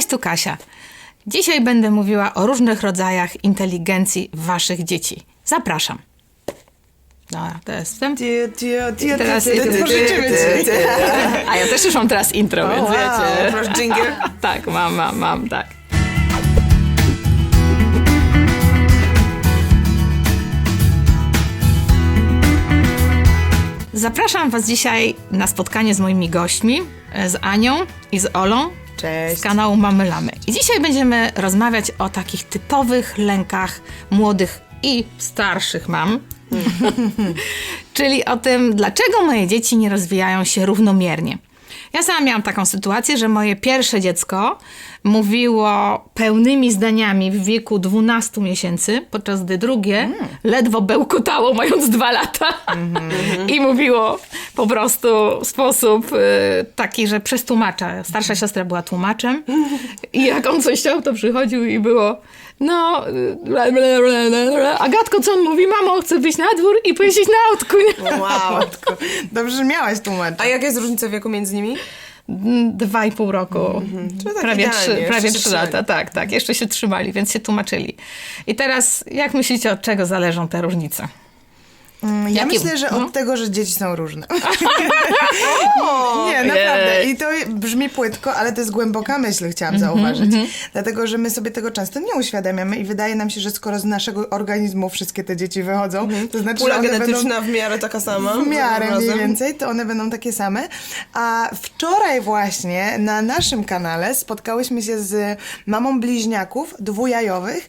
Cześć, tu Kasia. Dzisiaj będę mówiła o różnych rodzajach inteligencji waszych dzieci. Zapraszam. Dobra, to jest wstęp. Teraz a ja też już mam teraz intro, więc wiecie. Masz dżingiel? Tak, mam, tak. Zapraszam was dzisiaj na spotkanie z moimi gośćmi, z Anią i z Olą. Cześć. Z kanału Mamy Lamy. I dzisiaj będziemy rozmawiać o takich typowych lękach młodych i starszych mam. Czyli o tym, dlaczego moje dzieci nie rozwijają się równomiernie. Ja sama miałam taką sytuację, że moje pierwsze dziecko mówiło pełnymi zdaniami w wieku 12 miesięcy, podczas gdy drugie ledwo bełkotało, mając 2 lata. I mówiło po prostu w sposób taki, że przez tłumacza. Starsza siostra była tłumaczem i jak on coś chciał, to przychodził i było Agatko, co on mówi? Mamo, chcę wyjść na dwór i pojeździć na autku. Wow. Dobrze, że miałaś tłumacza. A jaka jest różnica wieku między nimi? 2,5 roku. Czyli tak prawie 3 lata. Tak. Jeszcze się trzymali, więc się tłumaczyli. I teraz, jak myślicie, od czego zależą te różnice? Ja myślę, że od tego, że dzieci są różne. Nie, naprawdę. I to brzmi płytko, ale to jest głęboka myśl, chciałam zauważyć. Dlatego, że my sobie tego często nie uświadamiamy i wydaje nam się, że skoro z naszego organizmu wszystkie te dzieci wychodzą, to znaczy, pula że one genetyczna będą w miarę taka sama. w miarę mniej więcej, to one będą takie same. A wczoraj właśnie na naszym kanale spotkałyśmy się z mamą bliźniaków dwujajowych,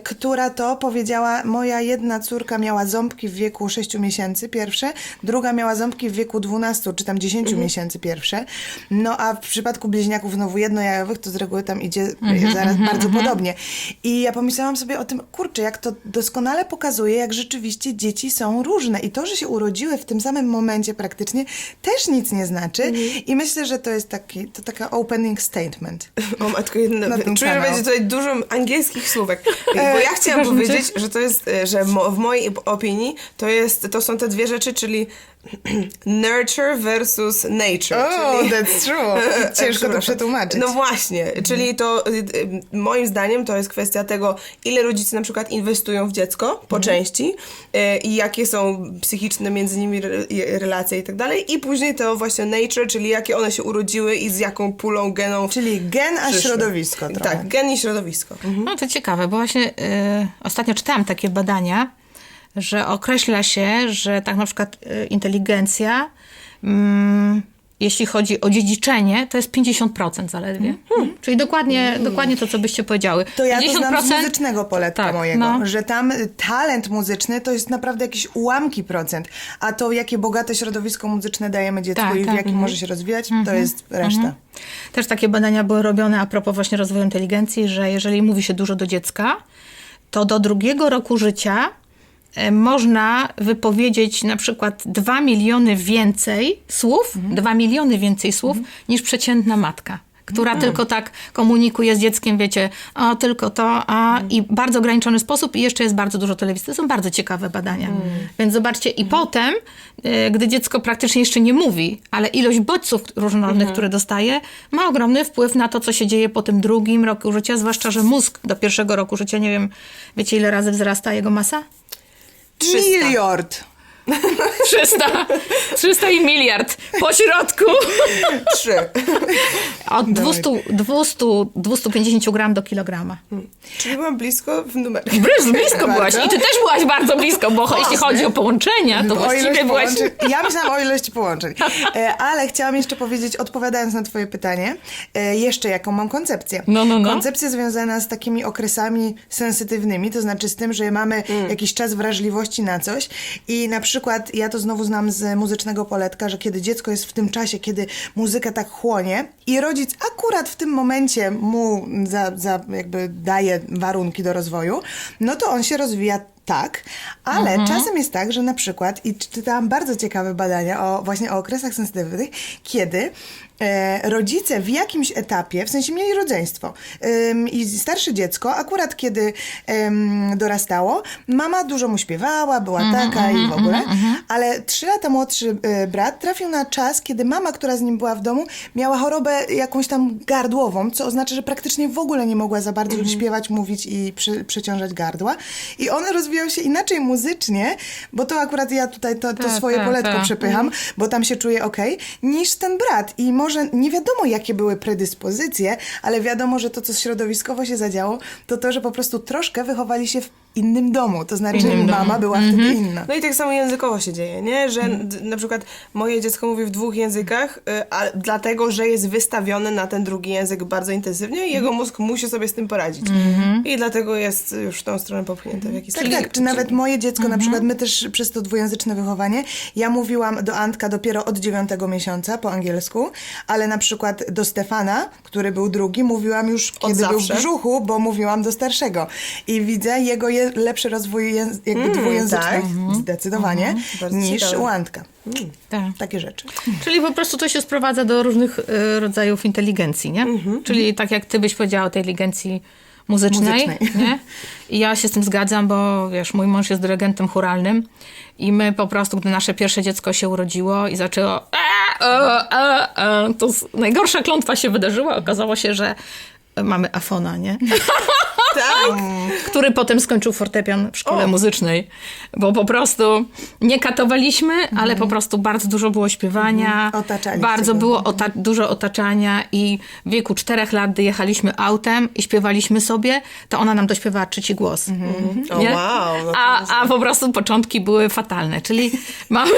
która to powiedziała, moja jedna córka miała ząbki w wieku 6 miesięcy pierwsze, druga miała ząbki w wieku 12 czy tam 10 miesięcy pierwsze. No a w przypadku bliźniaków znowu jednojajowych to z reguły tam idzie zaraz bardzo podobnie. I ja pomyślałam sobie o tym, kurczę, jak to doskonale pokazuje, jak rzeczywiście dzieci są różne i to, że się urodziły w tym samym momencie praktycznie też nic nie znaczy i myślę, że to jest taka opening statement. O matko, czuję, że będzie tutaj dużo angielskich słówek. Bo ja chciałam powiedzieć, że to jest, że w mojej opinii to są te dwie rzeczy, czyli nurture versus nature. Czyli... that's true. Ciężko to przetłumaczyć. No właśnie, czyli to moim zdaniem to jest kwestia tego, ile rodzice na przykład inwestują w dziecko po części i jakie są psychiczne między nimi relacje i tak dalej. I później to właśnie nature, czyli jakie one się urodziły i z jaką pulą genów. Czyli gen, a przyszły. środowisko trochę. Tak, gen i środowisko. No to ciekawe, bo właśnie ostatnio czytałam takie badania, że określa się, że tak na przykład inteligencja, jeśli chodzi o dziedziczenie, to jest 50% zaledwie. Czyli dokładnie to, co byście powiedziały. To ja to znam z muzycznego poletka mojego, że tam talent muzyczny to jest naprawdę jakieś ułamki procent, a to jakie bogate środowisko muzyczne dajemy dziecku i w jakim może się rozwijać, to jest reszta. Też takie badania były robione a propos właśnie rozwoju inteligencji, że jeżeli mówi się dużo do dziecka, to do 2 roku życia można wypowiedzieć na przykład 2 miliony więcej słów, 2 miliony więcej słów niż przeciętna matka, która tylko tak komunikuje z dzieckiem, wiecie, o tylko to, i bardzo ograniczony sposób i jeszcze jest bardzo dużo telewizji. To są bardzo ciekawe badania. Więc zobaczcie, i potem, gdy dziecko praktycznie jeszcze nie mówi, ale ilość bodźców różnorodnych, które dostaje, ma ogromny wpływ na to, co się dzieje po tym 2 roku życia, zwłaszcza, że mózg do 1 roku życia, nie wiem, wiecie ile razy wzrasta jego masa? 300. Miliard. 300 i miliard po środku. 3. Od 250 gram do kilograma. Czyli byłam blisko w numerach. Blisko byłaś. I ty też byłaś bardzo blisko, bo jeśli chodzi o połączenia, to właściwie byłaś... Ja myślałam o ilości połączeń. Ale chciałam jeszcze powiedzieć, odpowiadając na twoje pytanie, jeszcze jaką mam koncepcję. No. Koncepcja związana z takimi okresami sensytywnymi, to znaczy z tym, że mamy jakiś czas wrażliwości na coś i na przykład ja to znowu znam z muzycznego poletka, że kiedy dziecko jest w tym czasie, kiedy muzyka tak chłonie i rodzic akurat w tym momencie mu jakby daje warunki do rozwoju, no to on się rozwija tak, ale czasem jest tak, że na przykład, i czytałam bardzo ciekawe badania właśnie o okresach sensytywnych, kiedy rodzice w jakimś etapie, w sensie mieli rodzeństwo i starsze dziecko, akurat kiedy dorastało, mama dużo mu śpiewała, była taka i w ogóle, ale 3 lata młodszy brat trafił na czas, kiedy mama, która z nim była w domu, miała chorobę jakąś tam gardłową, co oznacza, że praktycznie w ogóle nie mogła za bardzo śpiewać, mówić i przeciążać gardła. I on rozwijał się inaczej muzycznie, bo to akurat ja tutaj to swoje poletko przepycham, bo tam się czuję okej, niż ten brat. I może nie wiadomo, jakie były predyspozycje, ale wiadomo, że to, co środowiskowo się zadziało, to, że po prostu troszkę wychowali się w innym domu. To znaczy mama była wtedy inna. No i tak samo językowo się dzieje, nie? Że na przykład moje dziecko mówi w 2 językach, dlatego, że jest wystawione na ten drugi język bardzo intensywnie i jego mózg musi sobie z tym poradzić. I dlatego jest już w tą stronę popchnięte w jakiś sposób. Tak, czy nawet moje dziecko, na przykład my też przez to dwujęzyczne wychowanie, ja mówiłam do Antka dopiero od 9 miesiąca po angielsku, ale na przykład do Stefana, który był drugi, mówiłam już kiedy był w brzuchu, bo mówiłam do starszego. I widzę jego lepszy rozwój jakby dwujęzyczny zdecydowanie niż ciekawe. u Antka. Tak. Takie rzeczy. Czyli po prostu to się sprowadza do różnych rodzajów inteligencji, nie? Czyli tak jak ty byś powiedziała o tej inteligencji muzycznej. Nie? I ja się z tym zgadzam, bo wiesz, mój mąż jest dyrygentem chóralnym i my po prostu, gdy nasze pierwsze dziecko się urodziło i zaczęło to najgorsza klątwa się wydarzyła. Okazało się, że mamy afona, nie? Tak? Który potem skończył fortepian w szkole muzycznej. Bo po prostu nie katowaliśmy, ale po prostu bardzo dużo było śpiewania. Otaczaliście bardzo go. było dużo otaczania i w wieku 4 lat, gdy jechaliśmy autem i śpiewaliśmy sobie, to ona nam dośpiewała 3 głos. O, Nie? wow. No to A po prostu początki były fatalne. Czyli mamy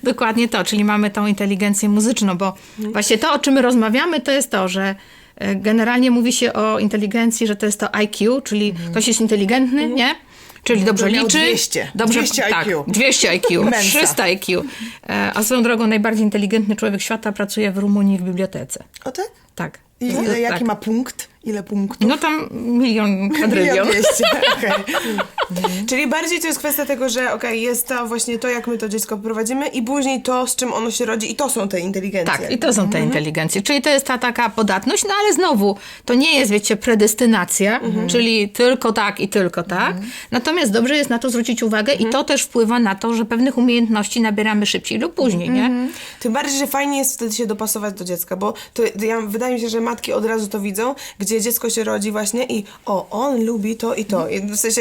dokładnie to, czyli mamy tą inteligencję muzyczną, bo właśnie to, o czym my rozmawiamy, to jest to, że generalnie mówi się o inteligencji, że to jest to IQ, czyli ktoś jest inteligentny, nie? Czyli dobrze miał liczy. 200. Dobrze, 200 tak, IQ. 200 IQ, Mensa. 300 IQ. A swoją drogą najbardziej inteligentny człowiek świata pracuje w Rumunii w bibliotece. O tak? Tak. I jaki ma punkt? Ile punktów? No tam milion, kwadrylion. 1 200, okej. Czyli bardziej to jest kwestia tego, że jest to właśnie to, jak my to dziecko prowadzimy i później to, z czym ono się rodzi i to są te inteligencje. Tak, i to są te inteligencje. Czyli to jest ta taka podatność, no ale znowu, to nie jest, wiecie, predestynacja, czyli tylko tak i tylko tak. Natomiast dobrze jest na to zwrócić uwagę i to też wpływa na to, że pewnych umiejętności nabieramy szybciej lub później, nie? Tym bardziej, że fajnie jest wtedy się dopasować do dziecka, bo to wydaje mi się, że matki od razu to widzą, gdzie dziecko się rodzi właśnie i on lubi to i to. I w sensie,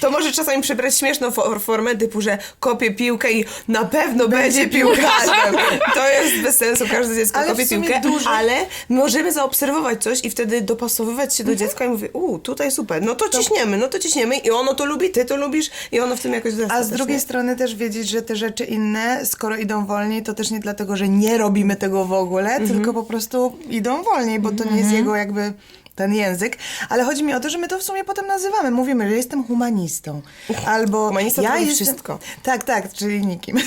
to może czasami przybrać śmieszną formę typu, że kopie piłkę i na pewno będzie piłkarzem. To jest bez sensu, każde dziecko Ale w kopie sumie piłkę, dużo- ale możemy zaobserwować coś i wtedy dopasowywać się do dziecka i mówię, tutaj super, no to ciśniemy i ono to lubi, ty to lubisz i ono w tym jakoś wzrasta. A z też, drugiej nie? strony też wiedzieć, że te rzeczy inne, skoro idą wolniej, to też nie dlatego, że nie robimy tego w ogóle, tylko po prostu idą wolniej, bo to nie jest jego jakby ten język. Ale chodzi mi o to, że my to w sumie potem nazywamy. Mówimy, że jestem humanistą. Albo Humanista to ja robi jestem... wszystko. Tak, czyli nikim.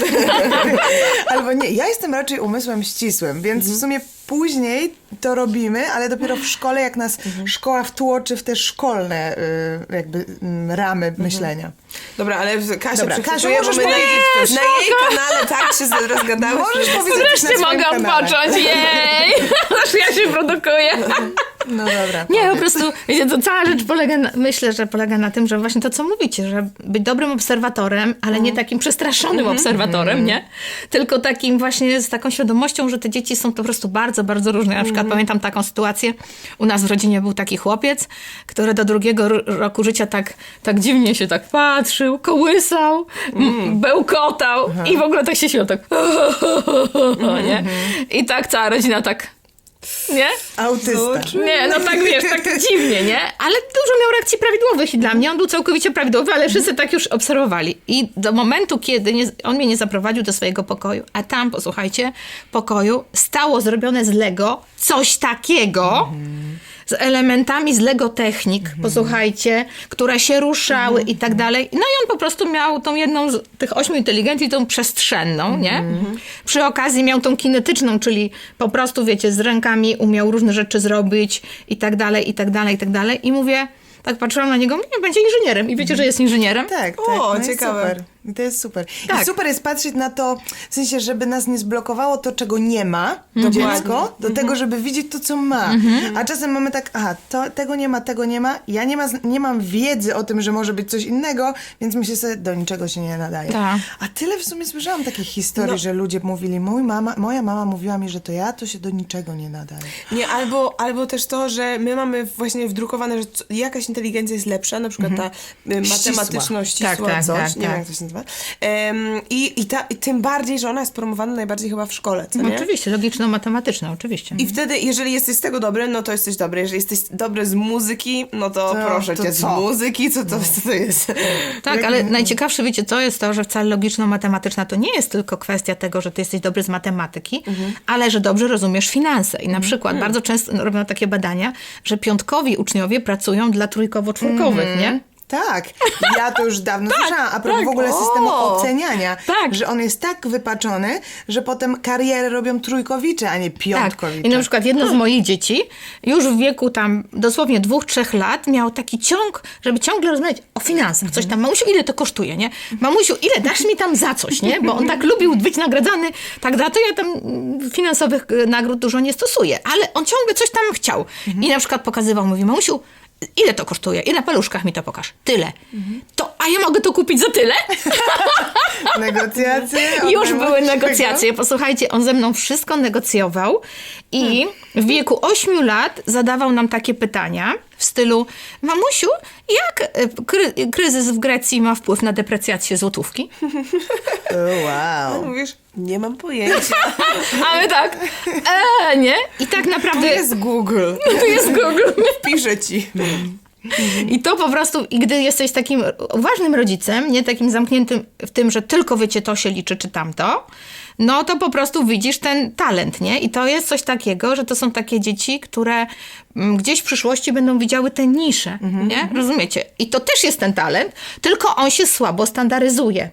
Albo nie, ja jestem raczej umysłem ścisłym, więc w sumie później to robimy, ale dopiero w szkole, jak nas szkoła wtłoczy w te szkolne jakby ramy myślenia. Dobra, ale Kasia Dobra, przechwytuje, Kasiu, bo możesz my powiedzieć coś. na jej kanale tak się rozgadałyśmy. Możesz powiedzieć coś na Wreszcie swoim mogę kanale. odpocząć, jej! Aż ja się produkuję. No dobra. Nie, po prostu, wiecie, to cała rzecz myślę, że polega na tym, że właśnie to, co mówicie, że być dobrym obserwatorem, ale nie takim przestraszonym obserwatorem, nie? Tylko takim właśnie z taką świadomością, że te dzieci są po prostu bardzo, bardzo różne. Ja na przykład pamiętam taką sytuację, u nas w rodzinie był taki chłopiec, który do 2 roku życia tak dziwnie się tak patrzył, kołysał, bełkotał i w ogóle tak się śmiał, tak nie? I tak cała rodzina tak, nie? Autysta. Nie, no tak wiesz, tak dziwnie, nie? Ale dużo miał reakcji prawidłowych i dla mnie on był całkowicie prawidłowy, ale wszyscy tak już obserwowali. I do momentu, kiedy on mnie nie zaprowadził do swojego pokoju, a tam, posłuchajcie, w pokoju stało zrobione z Lego coś takiego, z elementami z Lego Technik, posłuchajcie, które się ruszały i tak dalej. No i on po prostu miał tą jedną z tych 8 inteligencji, tą przestrzenną, nie? Przy okazji miał tą kinetyczną, czyli po prostu, wiecie, z rękami umiał różne rzeczy zrobić i tak dalej, i tak dalej, i tak dalej. I mówię, tak patrzyłam na niego, nie, będzie inżynierem. I wiecie, że jest inżynierem? Tak, O, no i ciekawe. super. I to jest super. Tak. I super jest patrzeć na to, w sensie, żeby nas nie zblokowało to, czego nie ma, to dziecko, do tego, żeby widzieć to, co ma. A czasem mamy tak, tego nie ma, ja nie mam wiedzy o tym, że może być coś innego, więc myślę sobie, do niczego się nie nadaje. Tak. A tyle w sumie słyszałam takich historii, że ludzie mówili, moja mama mówiła mi, że to się do niczego nie nadaje. Nie, albo też to, że my mamy właśnie wdrukowane, że jakaś inteligencja jest lepsza, na przykład ta matematyczność, ścisła, Tak, coś, tak, nie wiem tak. jak to się nazywa. I tym bardziej, że ona jest promowana najbardziej chyba w szkole, co nie? Oczywiście, logiczno-matematyczne, oczywiście. I wtedy, jeżeli jesteś z tego dobry, no to jesteś dobry. Jeżeli jesteś dobry z muzyki, no to proszę to cię, co? z muzyki, co to jest? Tak, ale najciekawsze, wiecie, to jest to, że wcale logiczno-matematyczna to nie jest tylko kwestia tego, że ty jesteś dobry z matematyki, ale że dobrze rozumiesz finanse. I na przykład bardzo często robią takie badania, że piątkowi uczniowie pracują dla trójkowo-czwórkowych, nie? Tak, ja to już dawno słyszałam, a propos w ogóle systemu oceniania, Tak. że on jest tak wypaczony, że potem karierę robią trójkowicze, a nie Tak. piątkowicze. I na przykład jedno z moich dzieci już w wieku tam dosłownie 2-3 lat miał taki ciąg, żeby ciągle rozmawiać o finansach. Coś tam, mamusiu, ile to kosztuje, nie? Mamusiu, ile dasz mi tam za coś, nie? Bo on tak lubił być nagradzany, tak da, to ja tam finansowych nagród dużo nie stosuję, ale on ciągle coś tam chciał. I na przykład pokazywał, mówi, mamusiu, ile to kosztuje? I na paluszkach mi to pokaż. Tyle. A ja mogę to kupić za tyle? Negocjacje? Już Od były najmłodszego? negocjacje. Posłuchajcie, on ze mną wszystko negocjował i w wieku 8 lat zadawał nam takie pytania w stylu: mamusiu, jak kryzys w Grecji ma wpływ na deprecjację złotówki? O, wow. Mówisz, nie mam pojęcia. A my tak, nie? I tak Tu naprawdę... jest Google. Tu jest Google. Piszę ci. I to po prostu, i gdy jesteś takim uważnym rodzicem, nie takim zamkniętym w tym, że tylko wiecie, to się liczy, czy tamto, no to po prostu widzisz ten talent, nie? I to jest coś takiego, że to są takie dzieci, które gdzieś w przyszłości będą widziały te nisze, nie? Rozumiecie? I to też jest ten talent, tylko on się słabo standaryzuje.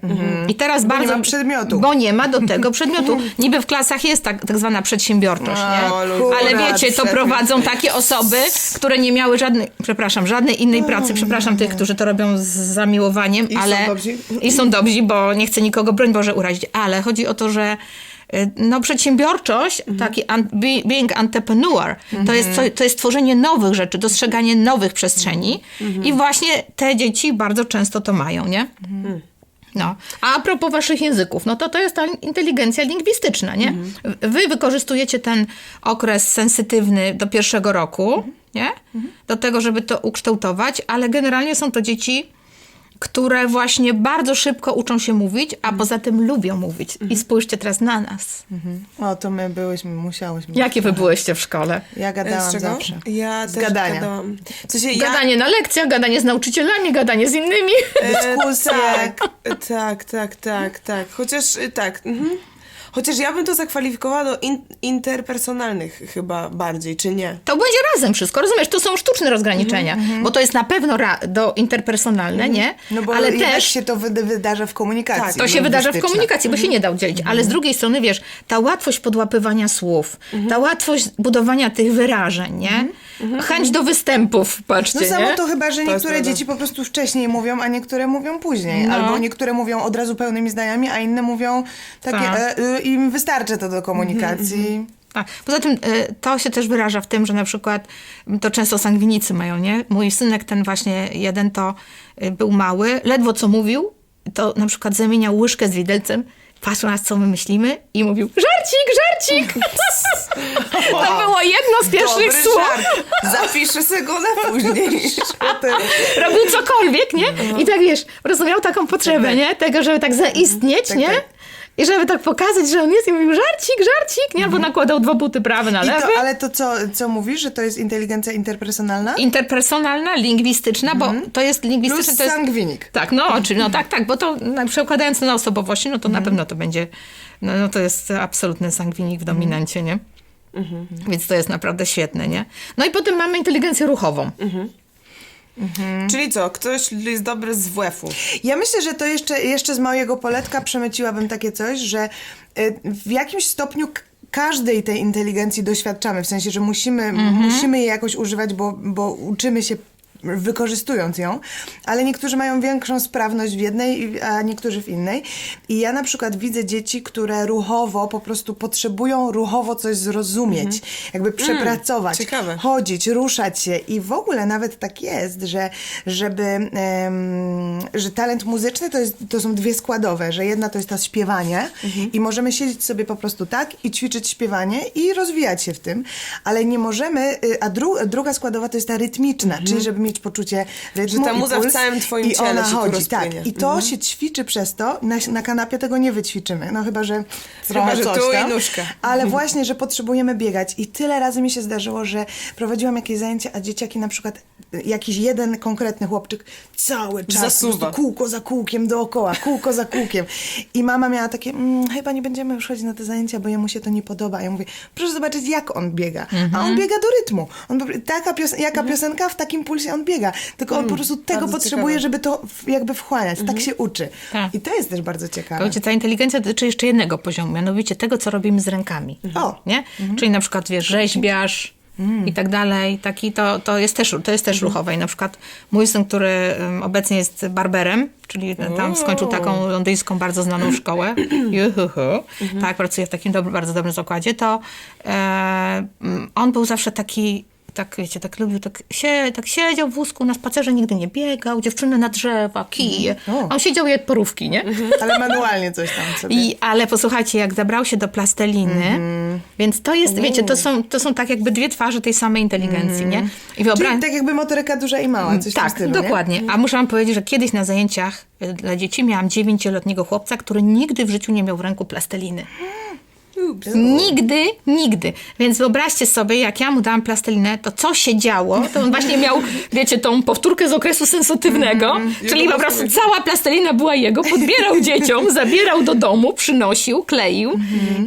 I teraz bardzo... nie ma przedmiotu. Bo nie ma do tego przedmiotu. Niby w klasach jest tak zwana przedsiębiorczość, nie? O, ludzie. Ale wiecie, to prowadzą takie osoby, które nie miały żadnej innej pracy. Przepraszam tych, którzy to robią z zamiłowaniem, I są ale... dobrzy. I są dobrzy, bo nie chcę nikogo, broń Boże, urazić. Ale chodzi o to, że przedsiębiorczość, taki being entrepreneur, to jest tworzenie nowych rzeczy, dostrzeganie nowych przestrzeni i właśnie te dzieci bardzo często to mają, nie? No. A propos waszych języków, no to jest ta inteligencja lingwistyczna, nie? Wy wykorzystujecie ten okres sensytywny do 1 roku, nie? Do tego, żeby to ukształtować, ale generalnie są to dzieci, które właśnie bardzo szybko uczą się mówić, a poza tym lubią mówić. I spójrzcie teraz na nas. O, to my musiałyśmy. Jakie wy byłyście w szkole? Ja Z gadałam czego? zawsze. Ja Z też gadania. gadałam. W sensie Gadanie na lekcjach, gadanie z nauczycielami, gadanie z innymi. Dyskusje. Tak. Chociaż tak. Chociaż ja bym to zakwalifikowała do interpersonalnych chyba bardziej, czy nie? To będzie razem wszystko, rozumiesz? To są sztuczne rozgraniczenia, bo to jest na pewno do interpersonalne, nie? No bo ale jednak też się to wydarza w komunikacji. Tak, to się wydarza w lingwistycznej. komunikacji, bo się nie da oddzielić. Ale z drugiej strony, wiesz, ta łatwość podłapywania słów, ta łatwość budowania tych wyrażeń, nie? Chęć do występów, patrzcie, No samo nie? to chyba, że jest niektóre prawda. dzieci po prostu wcześniej mówią, a niektóre mówią później. No. Albo niektóre mówią od razu pełnymi zdaniami, a inne mówią takie, Tak. im wystarczy to do komunikacji. Tak. Poza tym to się też wyraża w tym, że na przykład to często sangwinicy mają, nie? Mój synek ten właśnie jeden to był mały, ledwo co mówił, to na przykład zamieniał łyżkę z widelcem, patrzył na nas, co my myślimy i mówił: żarcik! To było jedno z pierwszych Dobry słów. żart. Zapiszę sobie go na później. Robił cokolwiek, nie? I tak, wiesz, rozumiał taką potrzebę, nie? Tego, żeby tak zaistnieć, Tak, nie? tak. I żeby tak pokazać, że on jest i mówił: żarcik, nie? Albo nakładał 2 buty prawy na lewy. Ale to co mówisz, że to jest inteligencja interpersonalna? Interpersonalna, lingwistyczna, bo to jest lingwistyczne. Plus to jest, sangwinik. tak, tak, bo to przekładając na osobowości, no to na pewno to będzie, no to jest absolutny sangwinik w dominancie, nie? Więc to jest naprawdę świetne, nie? No i potem mamy inteligencję ruchową. Czyli co, ktoś jest dobry z WF-u. Ja myślę, że to jeszcze z małego poletka przemyciłabym takie coś, że w jakimś stopniu każdej tej inteligencji doświadczamy. W sensie, że musimy jej jakoś używać, bo uczymy się wykorzystując ją, ale niektórzy mają większą sprawność w jednej, a niektórzy w innej. I ja na przykład widzę dzieci, które ruchowo po prostu potrzebują ruchowo coś zrozumieć, jakby przepracować, Ciekawe. chodzić, ruszać się i w ogóle nawet tak jest, że że talent muzyczny to są dwie składowe, że jedna to jest to śpiewanie i możemy siedzieć sobie po prostu tak i ćwiczyć śpiewanie i rozwijać się w tym, ale nie możemy, a druga składowa to jest ta rytmiczna, czyli żeby mieć poczucie rytmu Że ta muza i w puls, całym twoim i ciele ona się tu chodzi, rozpłynie. tak. I to się ćwiczy przez to, na kanapie tego nie wyćwiczymy, no chyba, że trochę że coś tu i tam, nóżkę. ale właśnie, że potrzebujemy biegać i tyle razy mi się zdarzyło, że prowadziłam jakieś zajęcia, a dzieciaki na przykład jakiś jeden konkretny chłopczyk cały czas Zasuwa. po prostu kółko za kółkiem dookoła, kółko za kółkiem. I mama miała takie, chyba nie będziemy już chodzić na te zajęcia, bo jemu się to nie podoba. Ja mówię, proszę zobaczyć, jak on biega. A on biega do rytmu. Jaka piosenka, w takim pulsie on biega. Tylko on po prostu tego bardzo potrzebuje, ciekawe. żeby to jakby wchłaniać. Tak się uczy. Tak. I to jest też bardzo ciekawe. Wiecie, ta inteligencja dotyczy jeszcze jednego poziomu, mianowicie tego, co robimy z rękami. O. Nie? Czyli na przykład, wiesz, rzeźbiarz i tak dalej. To jest też ruchowe. I na przykład mój syn, który obecnie jest barberem, czyli tam skończył taką londyńską, bardzo znaną szkołę. Tak, pracuje w takim bardzo dobrym zakładzie. To on był zawsze taki, tak wiecie, tak lubił, tak siedział w wózku na spacerze, nigdy nie biegał, dziewczyny na drzewa, kije. O. On siedział i jadł porówki, nie? Ale manualnie coś tam sobie. Ale posłuchajcie, jak zabrał się do plasteliny, więc to jest, wiecie, to są tak jakby dwie twarze tej samej inteligencji, nie? I Czyli tak jakby motoryka duża i mała, coś w tym tak, stylu, nie? dokładnie. A muszę wam powiedzieć, że kiedyś na zajęciach dla dzieci miałam 9-letniego chłopca, który nigdy w życiu nie miał w ręku plasteliny. Nigdy. Więc wyobraźcie sobie, jak ja mu dałam plastelinę, to co się działo, to on właśnie miał, wiecie, tą powtórkę z okresu sensitywnego, czyli po prostu cała plastelina była jego, podbierał dzieciom, zabierał do domu, przynosił, kleił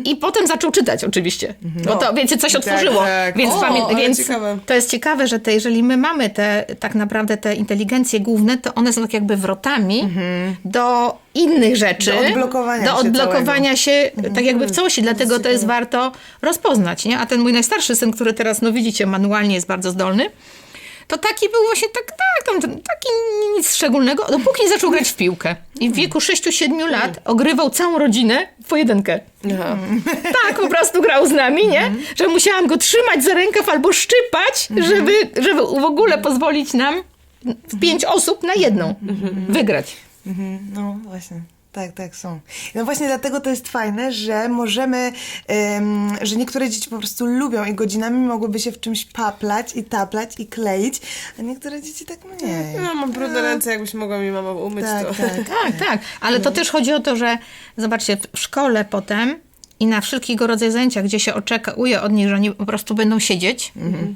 i potem zaczął czytać oczywiście. Bo to, wiecie, coś otworzyło. tak. Więc, Ale więc ciekawe. to jest ciekawe, że jeżeli my mamy tak naprawdę te inteligencje główne, to one są tak jakby wrotami do innych rzeczy. Do odblokowania się tak jakby w całości. Dlatego to jest warto rozpoznać, nie? A ten mój najstarszy syn, który teraz, no widzicie, manualnie jest bardzo zdolny, to taki był właśnie taki nic szczególnego, dopóki nie zaczął grać w piłkę. I w wieku 6-7 lat ogrywał całą rodzinę w pojedynkę. Tak, po prostu grał z nami, nie? Że musiałam go trzymać za rękaw albo szczypać, żeby w ogóle pozwolić nam w 5 osób na jedną wygrać. No właśnie. Tak, są. No właśnie dlatego to jest fajne, że możemy, że niektóre dzieci po prostu lubią i godzinami mogłyby się w czymś paplać i taplać i kleić, a niektóre dzieci tak mniej. Ja mam brudne ręce, jakbyś mogła mi mama umyć to. Tak. Ale to też chodzi o to, że zobaczcie, w szkole potem i na wszelkiego rodzaju zajęciach, gdzie się oczekuje od nich, że oni po prostu będą siedzieć,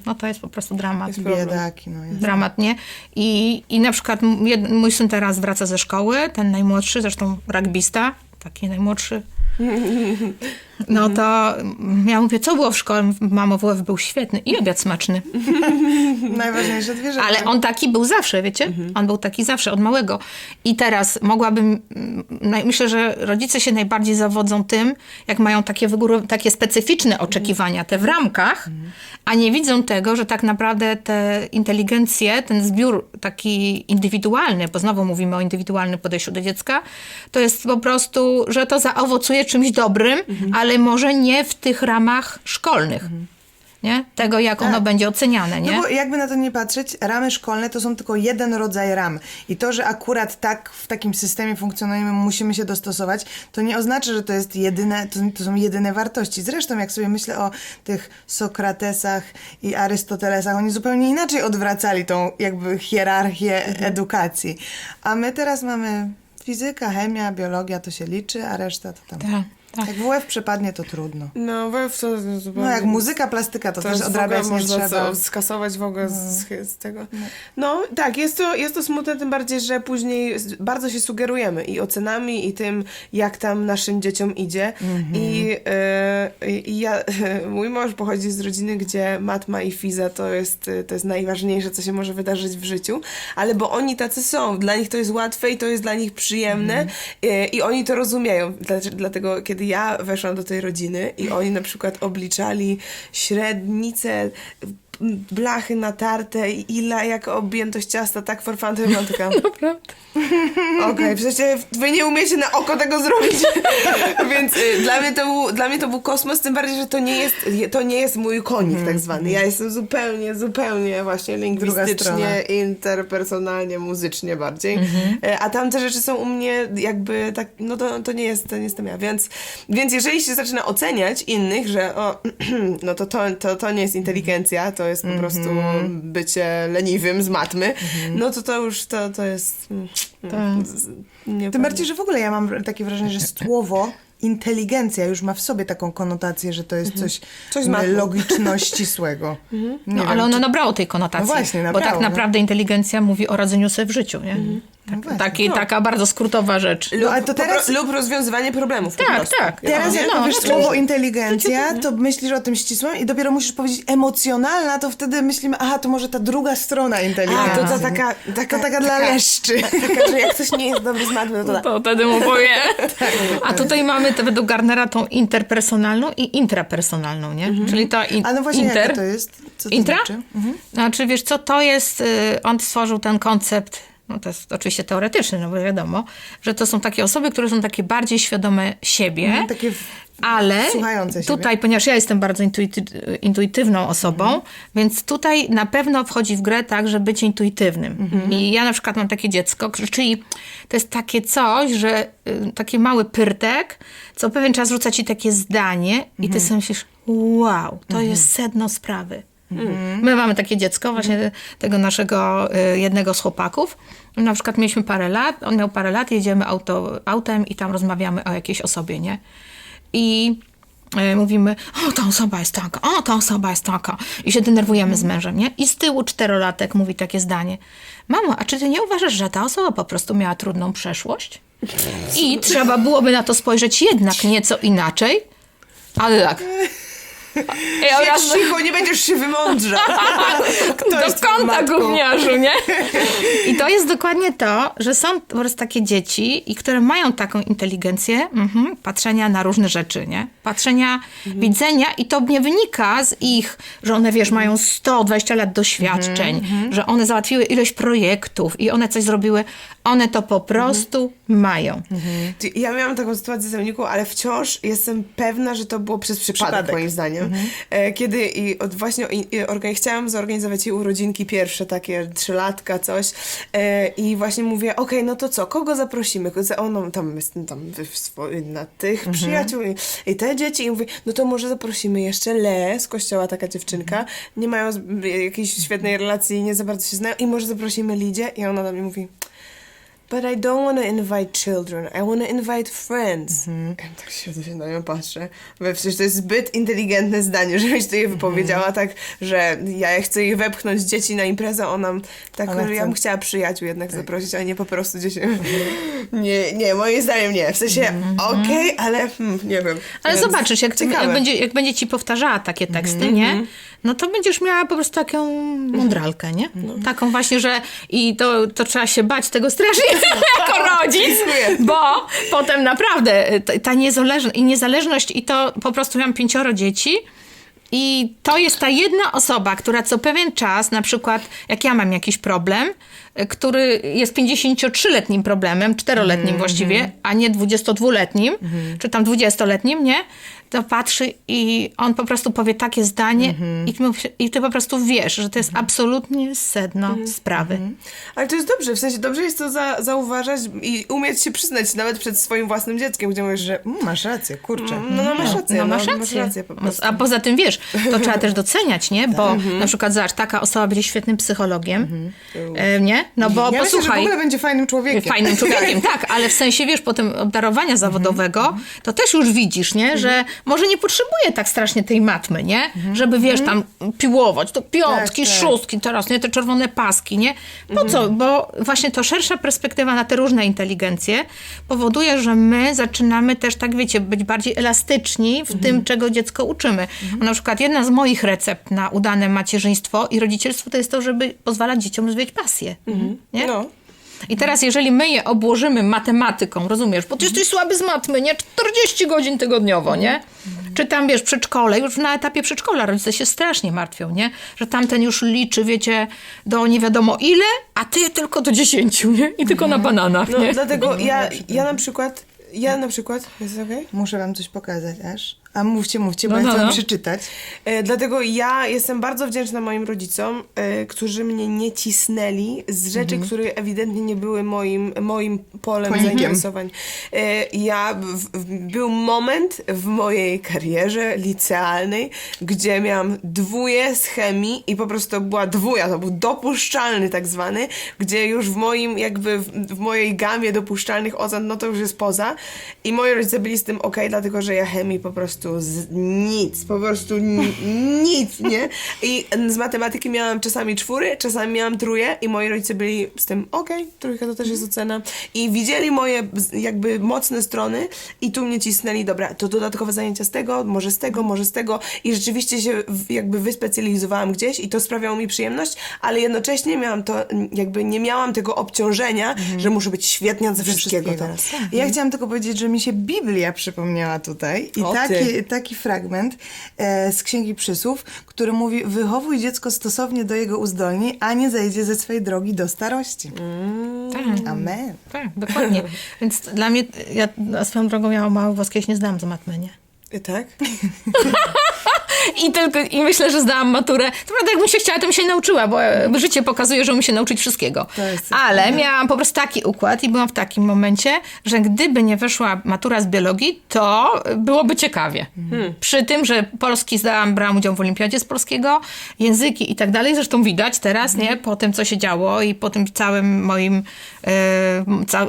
no to jest po prostu dramat. Biedaki, no jest. Dramat, nie? I na przykład mój syn teraz wraca ze szkoły, ten najmłodszy, zresztą rugbista, taki najmłodszy. No to ja mówię, co było w szkole? Mamo, WF był świetny i obiad smaczny. Najważniejsze dwie rzeczy. Ale on taki był zawsze, wiecie? On był taki zawsze, od małego. I teraz mogłabym... Myślę, że rodzice się najbardziej zawodzą tym, jak mają takie specyficzne oczekiwania, te w ramkach, a nie widzą tego, że tak naprawdę te inteligencje, ten zbiór taki indywidualny, bo znowu mówimy o indywidualnym podejściu do dziecka, to jest po prostu, że to zaowocuje czymś dobrym, ale może nie w tych ramach szkolnych. Nie? Tego, jak ono będzie oceniane, nie? No bo jakby na to nie patrzeć, ramy szkolne to są tylko jeden rodzaj ram. I to, że akurat tak w takim systemie funkcjonujemy, musimy się dostosować, to nie oznacza, że to jest jedyne, to są jedyne wartości. Zresztą, jak sobie myślę o tych Sokratesach i Arystotelesach, oni zupełnie inaczej odwracali tą jakby hierarchię edukacji. A my teraz mamy fizyka, chemia, biologia, to się liczy, a reszta to tam... Tak. Jak WF przepadnie, to trudno. No, WF to zupełnie... No jak muzyka, plastyka, to też w ogóle odrabiać nie można trzeba. skasować w ogóle z tego. No tak, jest to smutne, tym bardziej, że później bardzo się sugerujemy i ocenami, i tym, jak tam naszym dzieciom idzie. I ja, mój mąż pochodzi z rodziny, gdzie matma i fiza to jest najważniejsze, co się może wydarzyć w życiu, ale bo oni tacy są, dla nich to jest łatwe i to jest dla nich przyjemne i oni to rozumieją. Dlatego, kiedy ja weszłam do tej rodziny i oni na przykład obliczali średnicę blachy natarte i ile jak objętość ciasta, tak for fun, to ja byłam taka... Naprawdę. Okej, w sensie wy nie umiecie na oko tego zrobić, więc dla mnie to był kosmos, tym bardziej, że to nie jest mój konik tak zwany. Ja jestem zupełnie właśnie lingwistycznie, interpersonalnie, muzycznie bardziej, a tamte rzeczy są u mnie jakby tak, no to nie jestem ja, więc jeżeli się zaczyna oceniać innych, że no to nie jest inteligencja, to jest po prostu bycie leniwym z matmy, no to już to jest... Tym bardziej, że w ogóle ja mam takie wrażenie, że słowo inteligencja już ma w sobie taką konotację, że to jest coś z matmy. logiczno ścisłego. No, ale ono nabrało tej konotacji. No właśnie, bo nabrało, tak naprawdę inteligencja mówi o radzeniu sobie w życiu, nie? Taka bardzo skrótowa rzecz. Ale to teraz... lub rozwiązywanie problemów. po Tak, prostu. tak. Teraz jak No, powiesz no, słowo inteligencja, to myślisz o tym ścisłym i dopiero musisz powiedzieć emocjonalna, to wtedy myślimy, aha, to może ta druga strona inteligencji. A, to taka dla leszczy. Taka, że jak ktoś nie jest dobry z matmy, to To wtedy mu powie. A tutaj mamy według Garnera tą interpersonalną i intrapersonalną, nie? Czyli ta A no właśnie, jaka to jest? Co to Intra? znaczy? Znaczy, wiesz co, to jest, on stworzył ten koncept, no to jest oczywiście teoretyczny, no bo wiadomo, że to są takie osoby, które są takie bardziej świadome siebie, Takie ale słuchające siebie. tutaj, ponieważ ja jestem bardzo intuitywną osobą, więc tutaj na pewno wchodzi w grę tak, że być intuitywnym. I ja na przykład mam takie dziecko, czyli to jest takie coś, że taki mały pyrtek, co pewien czas rzuca ci takie zdanie i ty sobie myślisz, wow, to jest sedno sprawy. My mamy takie dziecko, właśnie tego naszego jednego z chłopaków. Na przykład mieliśmy parę lat, on miał parę lat, jedziemy autem i tam rozmawiamy o jakiejś osobie, nie? I mówimy, o, ta osoba jest taka, o, ta osoba jest taka. I się denerwujemy z mężem, nie? I z tyłu 4-latek mówi takie zdanie. Mamo, a czy ty nie uważasz, że ta osoba po prostu miała trudną przeszłość? I trzeba byłoby na to spojrzeć jednak nieco inaczej, ale tak. Siedź cicho, nie będziesz się wymądrzał. Do kąta, gówniarzu, nie? I to jest dokładnie to, że są po prostu takie dzieci, i które mają taką inteligencję patrzenia na różne rzeczy, nie? Patrzenia, widzenia, i to nie wynika z ich, że one, wiesz, mają 120 lat doświadczeń, że one załatwiły ilość projektów i one coś zrobiły. One to po prostu mają. Ja miałam taką sytuację z Emiliką, ale wciąż jestem pewna, że to było przez przypadek. Moim zdaniem. Kiedy chciałam zorganizować jej urodzinki pierwsze, takie 3-latka, coś. I właśnie mówię, okej, no to co, kogo zaprosimy? Ona tam jest na tych przyjaciół i te dzieci. I mówię, no to może zaprosimy jeszcze Le z kościoła, taka dziewczynka. Nie mają jakiejś świetnej relacji, nie za bardzo się znają. I może zaprosimy Lidię. I ona do mnie mówi, but I don't want to invite children. I want to invite friends. Ja tak się na nią patrzę. Przecież to jest zbyt inteligentne zdanie, żebyś ty je wypowiedziała tak, że ja chcę je wepchnąć dzieci na imprezę, ona tak, że ja bym chciała przyjaciół jednak zaprosić, a nie po prostu dzieci. Nie, moim zdaniem nie. W sensie okej, ale nie wiem. Ale Więc zobaczysz, jak będzie ci powtarzała takie teksty, nie? No to będziesz miała po prostu taką mądralkę, nie? Taką właśnie, że i to trzeba się bać tego strasznie jako rodzic, bo potem naprawdę ta niezależność i to po prostu miałam 5 dzieci i to jest ta jedna osoba, która co pewien czas, na przykład jak ja mam jakiś problem, który jest 53-letnim problemem, 4-letnim właściwie, a nie 22-letnim, czy tam 20-letnim, nie? To patrzy i on po prostu powie takie zdanie i ty po prostu wiesz, że to jest absolutnie sedno sprawy. Ale to jest dobrze, w sensie dobrze jest to zauważać i umieć się przyznać nawet przed swoim własnym dzieckiem, gdzie mówisz, że masz rację, kurczę. masz rację. Masz rację po prostu. A poza tym wiesz, to trzeba też doceniać, nie? Bo na przykład zobacz, taka osoba będzie świetnym psychologiem, nie? No bo Ja myślę, że w posłuchaj, ogóle będzie fajnym człowiekiem. fajnym człowiekiem, tak, ale w sensie, wiesz, potem obdarowania zawodowego, to też już widzisz, nie? Że może nie potrzebuje tak strasznie tej matmy, nie? Żeby, wiesz, tam piłować, to piątki, Tak. szóstki teraz, nie? Te czerwone paski, nie? Po co? Bo właśnie to szersza perspektywa na te różne inteligencje powoduje, że my zaczynamy też, tak wiecie, być bardziej elastyczni w tym, czego dziecko uczymy. Na przykład jedna z moich recept na udane macierzyństwo i rodzicielstwo to jest to, żeby pozwalać dzieciom rozwijać pasję. Nie? No. I teraz, jeżeli my je obłożymy matematyką, rozumiesz, bo ty jesteś słaby z matmy, nie? 40 godzin tygodniowo, nie? Czy tam, wiesz, przedszkole, już na etapie przedszkola rodzice się strasznie martwią, nie? Że tamten już liczy, wiecie, do nie wiadomo ile, a ty tylko do 10, nie? I tylko na bananach, No, nie? dlatego ja na przykład, jest okej? Muszę wam coś pokazać aż. A mówcie, bo No, ja no, chcę wam no. przeczytać. Dlatego ja jestem bardzo wdzięczna moim rodzicom, którzy mnie nie cisnęli z rzeczy, które ewidentnie nie były moim polem Pojęciem. zainteresowań. Był moment w mojej karierze licealnej, gdzie miałam 2 z chemii i po prostu to była 2, to był dopuszczalny tak zwany, gdzie już w moim jakby w mojej gamie dopuszczalnych ocen, no to już jest poza. I moi rodzice byli z tym okej, dlatego że ja chemii po prostu nic, nie? I z matematyki miałam czasami 4, czasami miałam 3 i moi rodzice byli z tym okej, 3 to też jest ocena. I widzieli moje jakby mocne strony i tu mnie cisnęli, dobra, to dodatkowe zajęcia z tego, może z tego i rzeczywiście się jakby wyspecjalizowałam gdzieś i to sprawiało mi przyjemność, ale jednocześnie miałam to, jakby nie miałam tego obciążenia, że muszę być świetna ze wszystkiego teraz. Ja chciałam tylko powiedzieć, że mi się Biblia przypomniała tutaj i O, ty. taki fragment z Księgi Przysłów, który mówi: wychowuj dziecko stosownie do jego uzdolnień, a nie zejdzie ze swej drogi do starości. Tak. Amen. Tak, dokładnie. Więc dla mnie, ja swoją drogą, ja o małych woskieś nie zdałam z matmy, nie? Tak? I myślę, że zdałam maturę. To prawda, jakbym się chciała, to bym się nauczyła, bo życie pokazuje, że umiem się nauczyć wszystkiego. To jest coś Ale miałam po prostu taki układ i byłam w takim momencie, że gdyby nie weszła matura z biologii, to byłoby ciekawie. Przy tym, że polski brałam udział w olimpiadzie z polskiego, języki i tak dalej. Zresztą widać teraz, nie? Po tym, co się działo i po tym całym moim,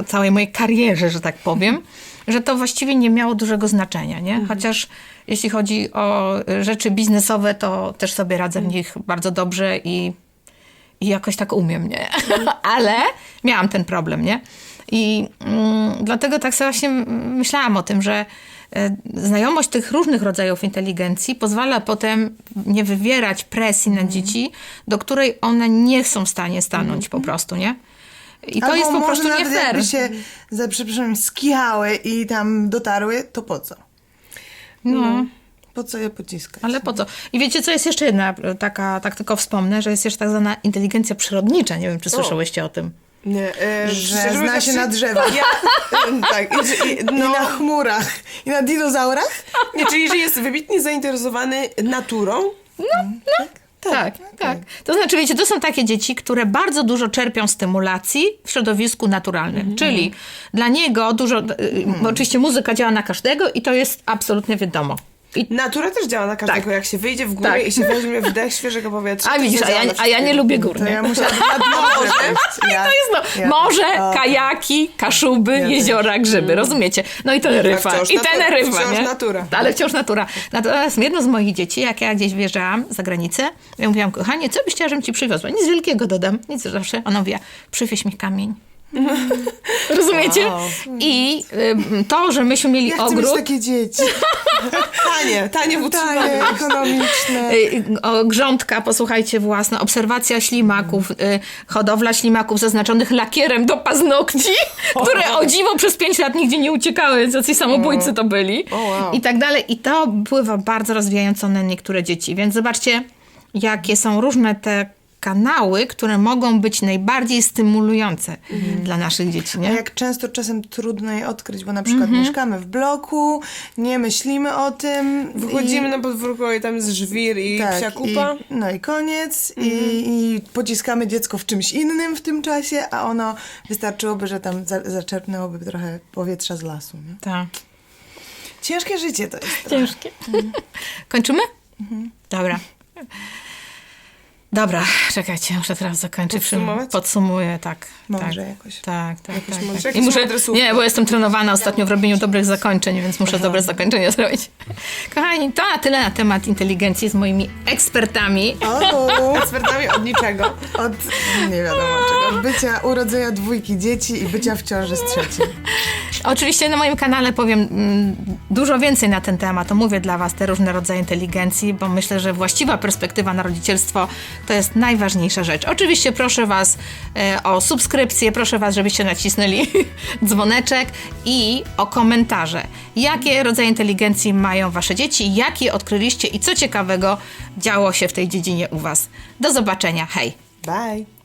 całej mojej karierze, że tak powiem, że to właściwie nie miało dużego znaczenia, nie? Chociaż jeśli chodzi o rzeczy biznesowe, to też sobie radzę w nich bardzo dobrze i jakoś tak umiem, nie? Ale miałam ten problem, nie? I dlatego tak sobie właśnie myślałam o tym, że znajomość tych różnych rodzajów inteligencji pozwala potem nie wywierać presji na dzieci, do której one nie są w stanie stanąć po prostu, nie? I to Albo jest po może prostu nie nawet fair. jakby się, przepraszam, skichały i tam dotarły, to po co? No. Po co je pociskać? Ale po co? I wiecie, co jest jeszcze jedna tak tylko wspomnę, że jest jeszcze tak zwana inteligencja przyrodnicza. Nie wiem, czy słyszałyście o tym. Nie, Że szczerze zna się na drzewach. tak, I na chmurach. I na dinozaurach? nie, czyli że jest wybitnie zainteresowany naturą. Tak. To znaczy, wiecie, to są takie dzieci, które bardzo dużo czerpią stymulacji w środowisku naturalnym. Czyli dla niego dużo, bo oczywiście muzyka działa na każdego i to jest absolutnie wiadomo. Natura też działa na każdego, jak się wyjdzie w górę Tak. i się weźmie wdech świeżego powietrza. A to widzisz, zadziała na a ja nie wszystkiego. lubię gór, To nie? ja musiałabym nad morze wejść. Ja, To jest morze, kajaki, kaszuby, jeziora, grzyby, rozumiecie? No i Teneryfa. wciąż I natura, Teneryfa, wciąż nie? natura. Ale wciąż natura. Natomiast jedno z moich dzieci, jak ja gdzieś wjeżdżałam za granicę, ja mówiłam: kochanie, co byś chciała, żebym ci przywiozła? Nic wielkiego dodam, nic zawsze. Ona mówiła: przywieź mi kamień. Rozumiecie? Wow. I to, że myśmy mieli Ja chcę mieć ogród, takie dzieci. Tanie w utrzymaniu. Tanie, ekonomiczne. grządka, posłuchajcie, własna, obserwacja ślimaków, hodowla ślimaków zaznaczonych lakierem do paznokci, które o dziwo przez 5 lat nigdzie nie uciekały, więc jacyś samobójcy to byli. wow. I tak dalej. I to wpływa bardzo rozwijająco na niektóre dzieci. Więc zobaczcie, jakie są różne te kanały, które mogą być najbardziej stymulujące dla naszych dzieci, A nie? jak często czasem trudno je odkryć, bo na przykład mieszkamy w bloku, nie myślimy o tym. Wychodzimy na podwórko i tam jest żwir i psia kupa. I koniec. I pociskamy dziecko w czymś innym w tym czasie, a ono wystarczyłoby, że tam zaczerpnęłoby trochę powietrza z lasu. Nie? Tak. Ciężkie życie to jest. Ciężkie. Kończymy? Dobra. Dobra, czekajcie, muszę teraz zakończyć. Podsumować? Podsumuję, tak. Może tak. jakoś. Tak. Jakie I są muszę, adresówki? nie, bo jestem trenowana ostatnio w robieniu dobrych zakończeń, więc muszę dobre zakończenie zrobić. Kochani, to na tyle na temat inteligencji z moimi ekspertami. Ekspertami od niczego. Od nie wiadomo czego. Od bycia, urodzenia 2 dzieci i bycia w ciąży z 3. Oczywiście na moim kanale powiem dużo więcej na ten temat. Omówię dla Was te różne rodzaje inteligencji, bo myślę, że właściwa perspektywa na rodzicielstwo to jest najważniejsza rzecz. Oczywiście proszę Was o subskrypcję, proszę Was, żebyście nacisnęli dzwoneczek i o komentarze. Jakie rodzaje inteligencji mają Wasze dzieci, jakie odkryliście i co ciekawego działo się w tej dziedzinie u Was. Do zobaczenia, hej! Bye!